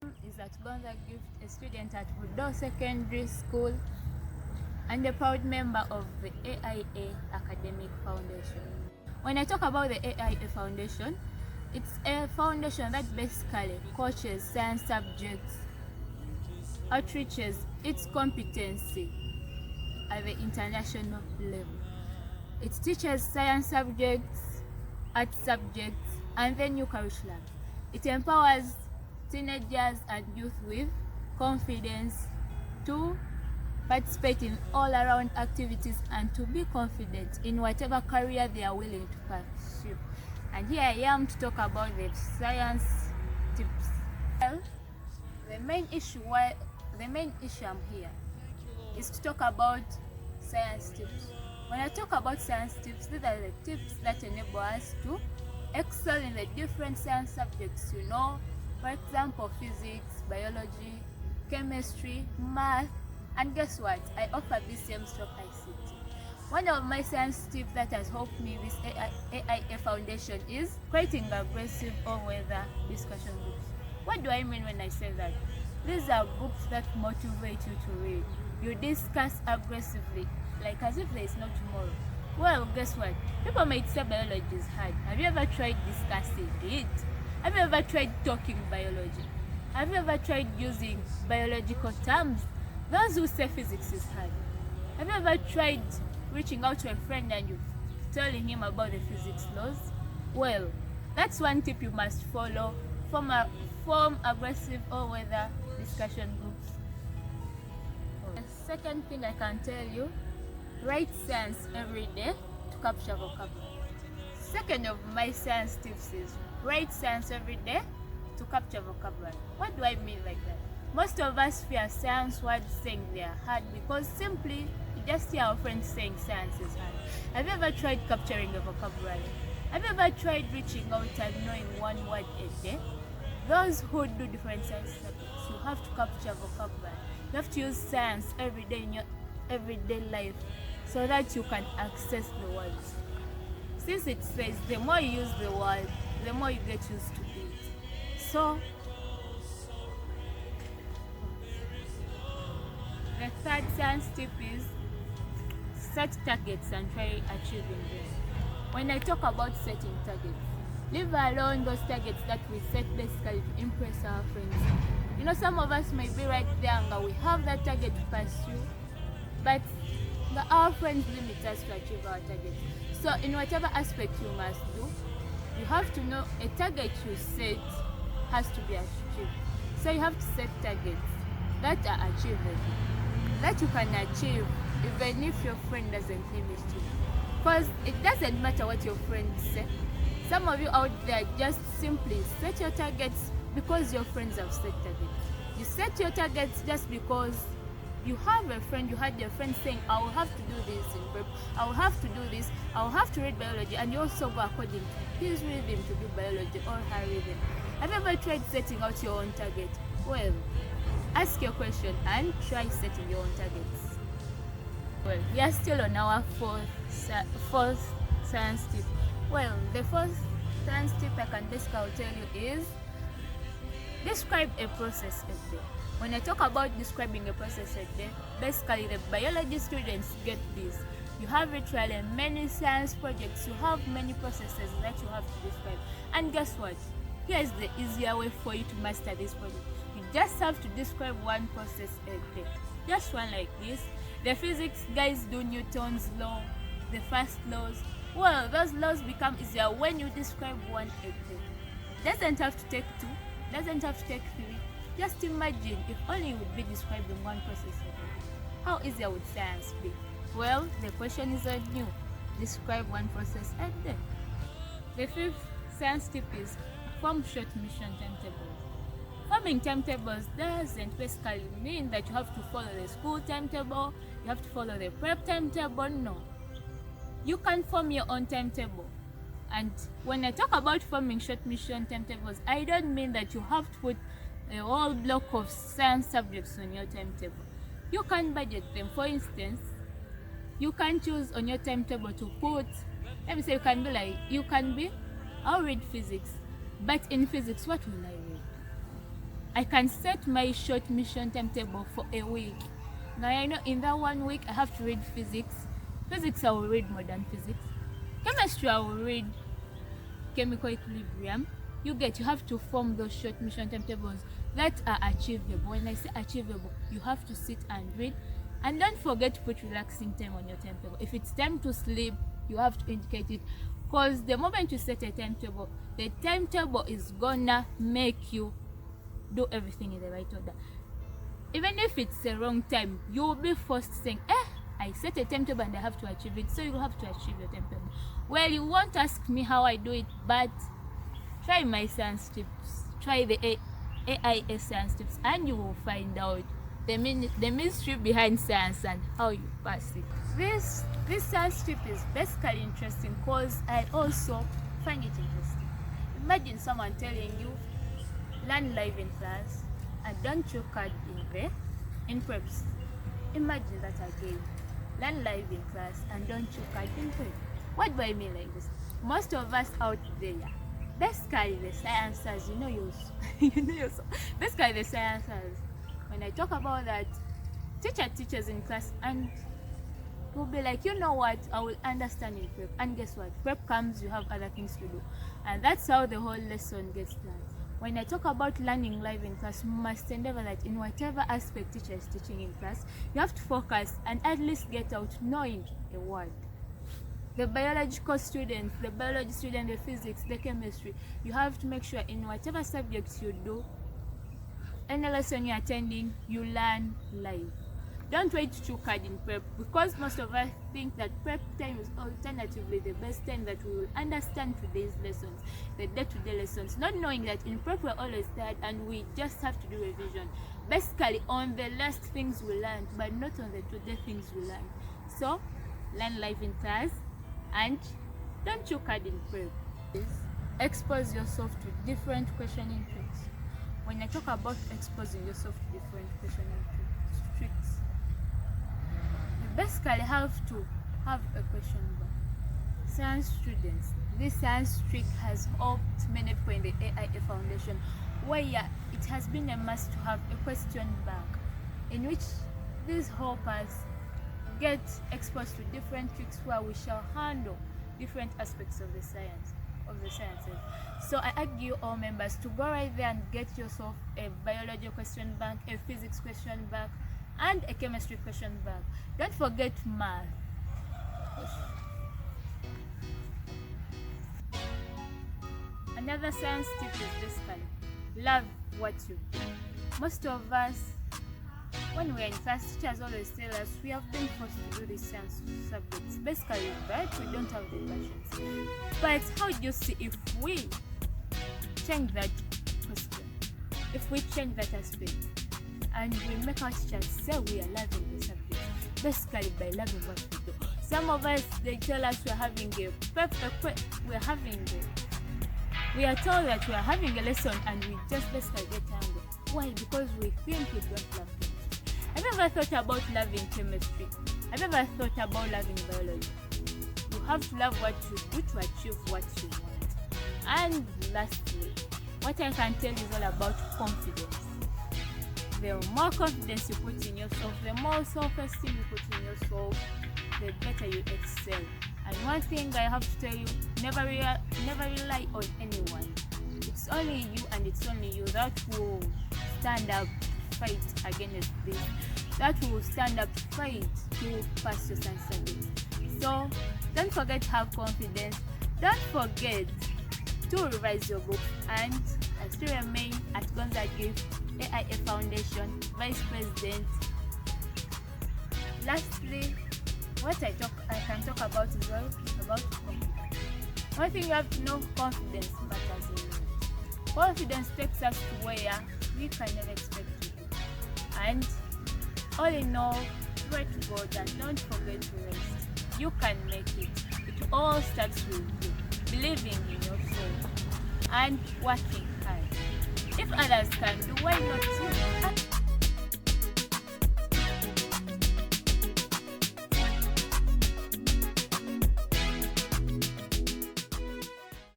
Is at Gonza Gift, a student at Budo Secondary School and a proud member of the A.I.A Academic Foundation. When I talk about the A.I.A Foundation, it's a foundation that basically coaches science subjects, outreaches its competency at the international level. It teaches science subjects, art subjects, and the new curriculum. It empowers teenagers and youth with confidence to participate in all-around activities and to be confident in whatever career they are willing to pursue. And here I am to talk about the science tips. Well, the main issue I'm here is to talk about science tips. When I talk about science tips, these are the tips that enable us to excel in the different science subjects, for example, physics, biology, chemistry, math, and guess what? I offer BCM/ICT. One of my science tips that has helped me with A.I.A Foundation is creating aggressive all-weather discussion groups. What do I mean when I say that? These are groups that motivate you to read. You discuss aggressively, like as if there is no tomorrow. Well, guess what? People might say biology is hard. Have you ever tried discussing it? Have you ever tried talking biology? Have you ever tried using biological terms? Those who say physics is hard. Have you ever tried reaching out to a friend and you telling him about the physics laws? Well, that's one tip you must follow. Form aggressive all-weather discussion groups. The second thing I can tell you, write science every day to capture vocabulary. Second of my science tips is write science every day to capture vocabulary. What do I mean like that? Most of us fear science words saying they are hard because simply you just hear our friends saying science is hard. Have you ever tried capturing a vocabulary? Have you ever tried reaching out and knowing one word a day? Those who do different science subjects, you have to capture vocabulary. You have to use science every day in your everyday life so that you can access the words. Since it says the more you use the word, the more you get used to it. So, the third science tip is set targets and try achieving them. When I talk about setting targets, leave alone those targets that we set basically to impress our friends. Some of us may be right there and we have that target to pursue, but our friends limit us to achieve our targets. So in whatever aspect you must do, you have to know a target you set has to be achieved. So you have to set targets that are achievable, that you can achieve even if your friend doesn't limit you. Because it doesn't matter what your friends say. Some of you out there just simply set your targets because your friends have set targets. You set your targets just because you have a friend, you had your friend saying, I will have to do this in prep, I will have to do this, I will have to read biology, and you also go according to his rhythm to do biology or her rhythm. Have you ever tried setting out your own target? Well, ask your question and try setting your own targets. Well, we are still on our fourth science tip. Well, the first science tip I can basically tell you is describe a process a day. When I talk about describing a process a day, basically the biology students get this. You have literally many science projects, you have many processes that you have to describe. And guess what? Here is the easier way for you to master this project. You just have to describe one process a day. Just one like this. The physics guys do Newton's law, the first laws. Well, those laws become easier when you describe one a day. Doesn't have to take two, doesn't have to take three. Just imagine if only you would be describing one process a day. How easier would science be? Well, the question is on you. Describe one process a day. The fifth science tip is form short mission timetables. Forming timetables doesn't basically mean that you have to follow the school timetable, you have to follow the prep timetable, no. You can form your own timetable. And when I talk about forming short mission timetables, I don't mean that you have to put a whole block of science subjects on your timetable. You can budget them. For instance, you can choose on your timetable to put, let me say I'll read physics, but in physics, what will I read? I can set my short mission timetable for a week. Now I know in that 1 week I have to read physics. Physics I will read modern physics. Chemistry I will read chemical equilibrium. You have to form those short mission timetables that are achievable. When I say achievable, you have to sit and read. And don't forget to put relaxing time on your timetable. If it's time to sleep, you have to indicate it. Because the moment you set a timetable, the timetable is gonna make you do everything in the right order. Even if it's the wrong time, you'll be forced saying, I set a timetable and I have to achieve it, so you have to achieve your timetable. Well, you won't ask me how I do it, but try my science tips, try the A.I.A science tips, and you will find out the mystery behind science and how you pass it. This science tip is basically interesting because I also find it interesting. Imagine someone telling you, learn live in class and don't choke card in preps. Imagine that again. Learn live in class and don't choke card in prep. What do I mean like this? Most of us out there, basically the sciences, you know yourself. Basically the sciences. When I talk about that, teacher teaches in class and will be like, you know what, I will understand in prep. And guess what? Prep comes, you have other things to do. And that's how the whole lesson gets done. When I talk about learning live in class, you must endeavor that in whatever aspect teacher is teaching in class, you have to focus and at least get out knowing a word. The biological students, the biology student, the physics, the chemistry, you have to make sure in whatever subjects you do, any lesson you're attending, you learn live. Don't wait to card in prep, because most of us think that prep time is alternatively the best time that we will understand today's lessons, the day-to-day lessons, not knowing that in prep we're always tired and we just have to do revision basically on the last things we learned, but not on the today things we learned. So learn live in class and don't card in prep. Expose yourself to different questioning tricks. When I talk about exposing yourself to different questioning tricks, you basically have to have a question bank. Science students, this science trick has helped many people in the A.I.A Foundation, where it has been a must to have a question bank in which these help us get exposed to different tricks where we shall handle different aspects of the sciences. So I urge you all members to go right there and get yourself a biology question bank, a physics question bank, and a chemistry question bank. Don't forget math. Another science tip is basically love what you do. Most of us, when we're in class, teachers always tell us we have been forced to do these science subjects. Basically, but we don't have the passions. But how do you see if we change that question? If we change that aspect and we make our teachers say we are loving the subject, basically by loving what we do. Some of us, they tell us we are told that we are having a lesson and we just basically get angry. Why? Because we think we don't love chemistry. Have you ever thought about loving chemistry? Have you ever thought about loving biology? You have to love what you do to achieve what you want. And lastly, what I can tell you is all about confidence. The more confidence you put in yourself, the more self-esteem you put in yourself, the better you excel. And one thing I have to tell you, never rely on anyone. It's only you and it's only you that will stand up to fight against this. That will stand up to fight to pass your science subjects. So don't forget to have confidence. Don't forget to revise your book. And I still remain at Gonza Gift, A.I.A Foundation, Vice President. Lastly, what I can talk about as well is about confidence. One thing you have to know, confidence matters a lot. Confidence takes us to where we can never expect to be. And all in all, pray to God and don't forget to rest. You can make it. It all starts with you, believing in yourself and working hard. If others can do, why not you?